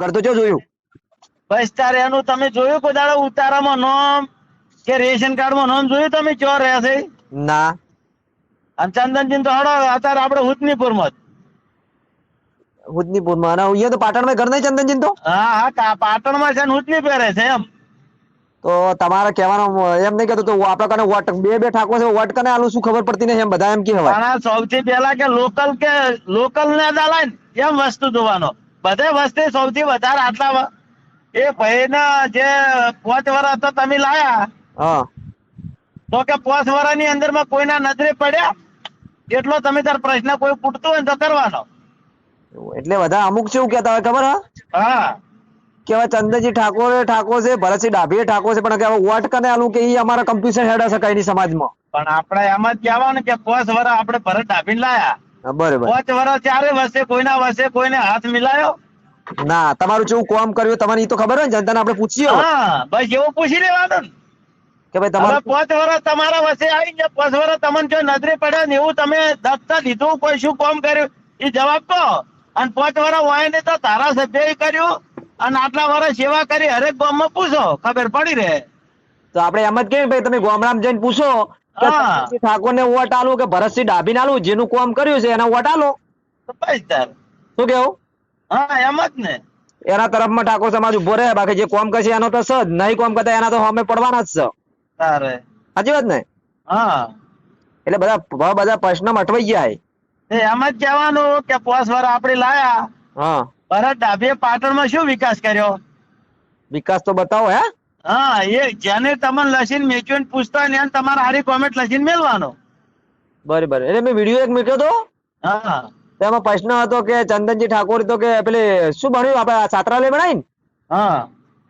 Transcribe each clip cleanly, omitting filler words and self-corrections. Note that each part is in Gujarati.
ઘર તો જો જોયું બસ તારે એનું તમે જોયું કોઈ દાડો ઉતારામાં નામ કે રેશન કાર્ડ માં નામ જોયું તમે ચો રહ્યા છે? ના અને ચંદનજી તો હડો અત્યારે આપડે હુતનીપુર માં. હુદનીપુર માં અને અહીંયા તો પાટણ માં ઘર નહીં ચંદનજી તો. હા પાટણ માં છે ને હુતની પહેરે છે એમ. તો તમારે કહેવાનો એમ નહીં કહેતો તો આપડા કને વોટ બે ઠાકોર છે વોટ કને આલું શું ખબર પડતી નહીં એમ બધા એમ કહેવાય. પણ આ સૌથી પહેલા કે લોકલ ને દલાય એમ વસ્તુ જોવાનો. બધે વસ્તી સૌથી વધારે આટલા એ ભાઈ ના જે 5 વર્ષ તો તમે લાયા હા તો કે 5 વર્ષ ની અંદર માં કોઈના નજરે પડ્યા એટલો તમે તાર પ્રશ્ન કોઈ પૂછતો હોય તો કરવાનો. એટલે બધા અમુક શું કહેતા હોય ખબર હા કે હવે ચંદનજી ઠાકોર છે ભરતસિંહ ડાભીએ ઠાકોર છે પણ કે હવે વોટ કને આલું કે ઈ અમારા કમ્પ્યુટર હેડ હશે કઈ સમાજમાં. પણ આપણે એમ જ કહેવાનું કે 5 વર્ષ આપણે ભરત ડાભીને લાયા. બરોબર 5 વર્ષ ચારે વસે કોઈના વસે કોઈને હાથ મિલાયો. ના તમારું જેવું કોમ કર્યું તમને ઈ તો ખબર હોય ને જનતાને આપણે પૂછીએ હા બસ એવું પૂછી લેવાનું કે ભાઈ હવે તમારું 5 વર્ષ તમારા વસે આવી ગયા 5 વર્ષ તમને જો નજરે પડ્યા ને એવું તમે દત્તા લીધું કોઈ શું કામ કર્યું એ જવાબ કહો. અને 5 વર્ષ હોય ને તો ધારાસભ્ય કર્યું અને આટલા વર્ષ સેવા કરી હરેક ગામમાં પૂછો ખબર પડી રહે. તો આપણે એમ જ કહીએ ભાઈ તમે ગામડામાં જઈને પૂછો કે હા. ચંદનજી ઠાકોરને વોટ આલું કે ભરતસિંહ ડાભીને આલું જેનું કામ કર્યું છે એના વોટ આલો. તો બસ તાર શું કેવું હા એમ જ ને. એના તરફમાં ઠાકોર સમાજ ઉભો રહે બાકી જે કોમ કરશે એનો તો સજ નહીં કોમ કરતા એના તો સામે પડવાના જ છે. તારે સાચી વાત ને. હા એટલે બધા પ્રશ્ન અટવાઈ ગયા એમ જ કહેવાનું કે 5 વર્ષ આપણે લાયા હા ભરત ડાભીએ પાટણમાં શું વિકાસ કર્યો? વિકાસ તો બતાવો હે. હા એ જેને તમને લસીને મેચ્યુન પૂછતા હોય ને એને તમારે હારી કોમેન્ટ લસીને મેળવાનો. બરાબર એટલે મેં વિડીયો એક મૂક્યો હતો હા તેમાં પ્રશ્ન હતો કે ચંદનજી ઠાકોર તો કે પેલે શું બન્યું આપણે છાત્રાલય બનાવી ને હા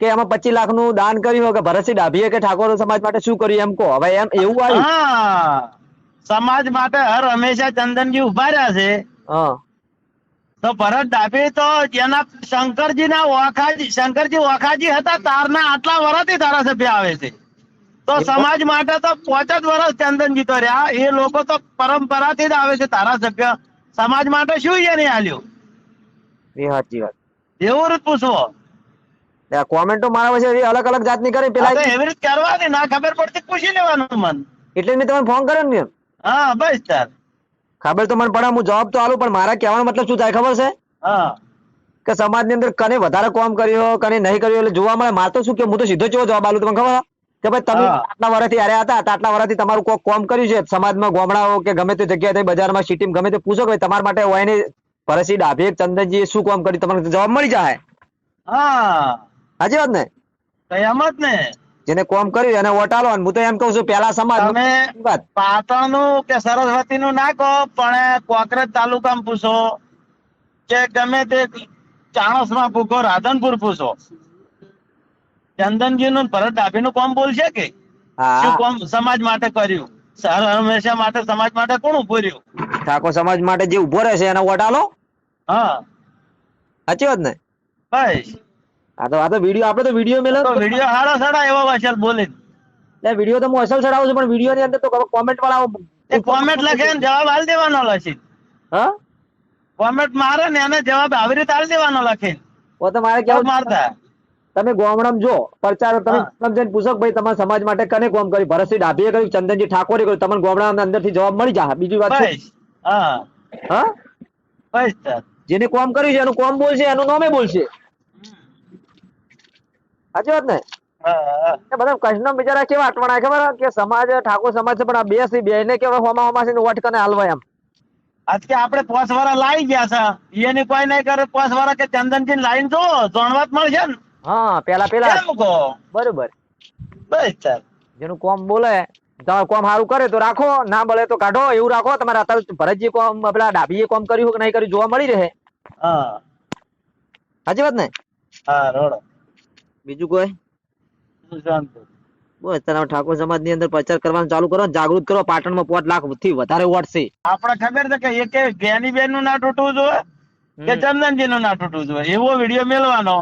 કે એમાં 25 લાખ નું દાન કર્યું કે ભરતસિંહ ડાભીએ કે ઠાકોર સમાજ માટે શું કર્યું એમ કહો. હવે એમ એવું આવ્યું હા સમાજ માટે હર હંમેશા ચંદનજી ઉભા રહ્યા છે. હા તો ભરત ડાભી તો જેના શંકરજી ઓખાજી હતા તારના આટલા વર્ષથી ધારાસભ્ય આવે છે. તો સમાજ માટે તો 5 જ વર્ષ ચંદનજી તો રહ્યા એ લોકો તો પરંપરાથી જ આવે છે ધારાસભ્ય. સમાજ માટે શું એને આલ્યું એ સાચી વાત. એવું રીત પૂછવો. કોમેન્ટો મારા પછી અલગ અલગ જાતની કરી આ પેલા તો એવી રીત કરવાની ના ખબર પડતી પૂછી લેવાનું મન. એટલે મેં તમને ફોન કર્યો ને હા બસ તાર ખબર તો મને પડે હું જવાબ તો આલું પણ મારા કહેવાનો મતલબ શું થાય ખબર છે હા કે સમાજની અંદર કને વધારે કામ કર્યો કને નહીં કર્યો એટલે જોવા મળે. મારે તો શું કે હું તો સીધો કેવો જવાબ આલું તમને ખબર કે ભાઈ તમે હા. આટલા વર્ષથી હારે હતા તો આટલા વર્ષથી તમારું કોઈ કામ કર્યું છે સમાજમાં ગામડાઓ કે ગમે તે જગ્યાએ બજારમાં સિટીમાં ગમે તે પૂછો કે ભાઈ તમારા માટે હોય ને ભરતસિંહ ડાભી ચંદનજી શું કામ કર્યું તમને જવાબ મળી જાય. હા સાચી વાત ને. તો એમ જ ને. જેને કામ કર્યું એને વોટ આલો. હું તો એમ કહું છું પેલા સમાજ તમે પાટણ નું કે સરસ્વતી નું ના કહો પણ કોકરેજ તાલુકામાં પૂછો કે ગમે તે ચાણસ માં પૂછો રાધનપુર પૂછો ચંદનજી નું ભરત ડાભી નું કામ બોલશે કે શું હા કામ સમાજ માટે કર્યું? હંમેશા માટે સમાજ માટે કોણ ઉભું રહ્યું? ઠાકોર સમાજ માટે જે ઉભો રહેશે એને વોટ આલો. હા સાચી વાત ને. બસ આ તો વિડીયો આપણે તો વિડીયો મેલે તો વિડીયો હારા સાડા એવા વાશલ બોલે વિડીયો તો હું અસલ ચડાવું છું પણ વિડીયો ની અંદર તો કોમેન્ટ વાળા કોમેન્ટ લખે ને જવાબ હાલ દેવાનો લખી. હા કોમેન્ટ મારે ને એને જવાબ આવી રીતે હાલ દેવાનો લખીને. તો તો મારે કેવું મારતા તમે ગામડામાં જો પ્રચાર તમે હા. ગામડામાં જઈને પૂછો કે ભાઈ તમારા સમાજ માટે કને કામ કર્યું ભરતસિંહ ડાભીએ કર્યું ચંદનજી ઠાકોરે કર્યું તમને ગામડાના અંદર થી જવાબ મળી જાય. બીજી વાત શું? બસ હા હા બસ તાર. જેને કામ કર્યું છે એનું કામ બોલશે એનું નામે બોલશે. સાચી વાત ને. હા એ બધા કૃષ્ણ બિચારા કેવા અટવાણા ખબર કે સમાજ ઠાકોર સમાજ છે પણ આ બે ને કે હોમા છે વોટ કને હાલવા એમ. આજ કે આપણે 5 વર્ષ લાવી ગયા છે એની કોઈ નહીં કરે 5 વર્ષ કે ચંદનજી લાઈન જો જાણવા જ મળશે ને. હા પેલા એમ કહો બરોબર. બસ તાર. જેનું કોમ બોલે તમારે કોમ સારું કરે તો રાખો ના બોલે તો કાઢો એવું રાખો. તમારે અત્યારે ભરતજી કોમ પેલા ડાભીએ કોમ કર્યું કે નહીં કર્યું જોવા મળી રહે. હા સાચી વાત ને. હા રોડો બીજું કોઈ શાંતિ. બસ અત્યારે ઠાકોર સમાજ ની અંદર પ્રચાર કરવાનું ચાલુ કરો જાગૃત કરો. પાટણમાં 5 લાખ થી વધારે વોટ છે. આપણે ખબર છે કે એક જ્ઞાનીબેન નું ના તૂટવું જોઈએ કે ચંદનજી નું ના તૂટવું જોઈએ એવો વિડીયો મેળવાનો.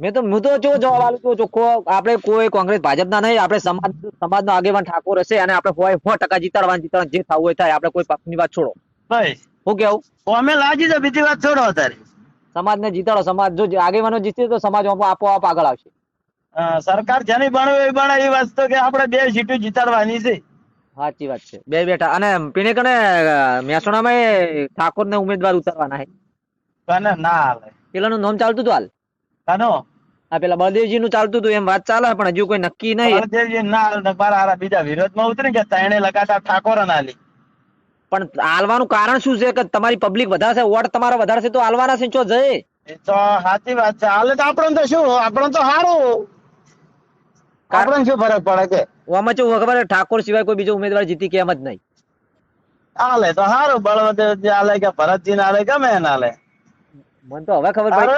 હું તો જો જવાબ આલું છું ચોખ્ખો. આપણે કોઈ કોંગ્રેસ ભાજપ ના નહીં આપણે સમાજ નો આગેવાન ઠાકોર હશે અને આપણે 100% જીતાડવાનું જે થવું હોય થાય. આપણે કોઈ પક્ષની વાત છોડો. બસ શું કેવું અમે લાગી જાય બીજી વાત છોડો અત્યારે. સમાજને જીતાડો. સમાજ જો આગેવાનો જીતશે તો સમાજ આપોઆપ આગળ આવશે. સરકાર જેની બનવે એ બને એ વસ્તુ કે આપણે 2 સીટો જીતાડવાની છે. સાચી વાત છે. બે બેઠા અને પીને કને મહેસાણામાં ઠાકોર ને ઉમેદવાર ઉતારવાના છે. કને ના હાલે. પેલાનું નામ ચાલતું હતું હાલ. કનો આ પેલા બળદેવજી નું ચાલતું હતું એમ વાત ચાલે પણ હજુ કોઈ નક્કી નહીં. બળદેવજી ના હાલે ને મારા હારા બીજા વિરોધમાં ઉતરી કે તણે લગાતાર ઠાકોર ના હાલી. પણ હાલવાનું કારણ શું છે કે તમારી પબ્લિક વધારે છે, વોટ તમારા વધારે છે તો હાલવાના છે. ચો જય એ તો સાચી વાત છે. હાલે તો આપણને તો શું, આપણને તો સારું, આપણને શું ફરક પડે કે આમાં કેવું ખબર છે, ઠાકોર સિવાય કોઈ બીજો ઉમેદવાર જીતી કે એમ જ નહીં. હાલે તો સારું. બળવંત હાલે કે ભરતજી ના હાલે ગમે એને હાલે. મને તો હવે ખબર પડી.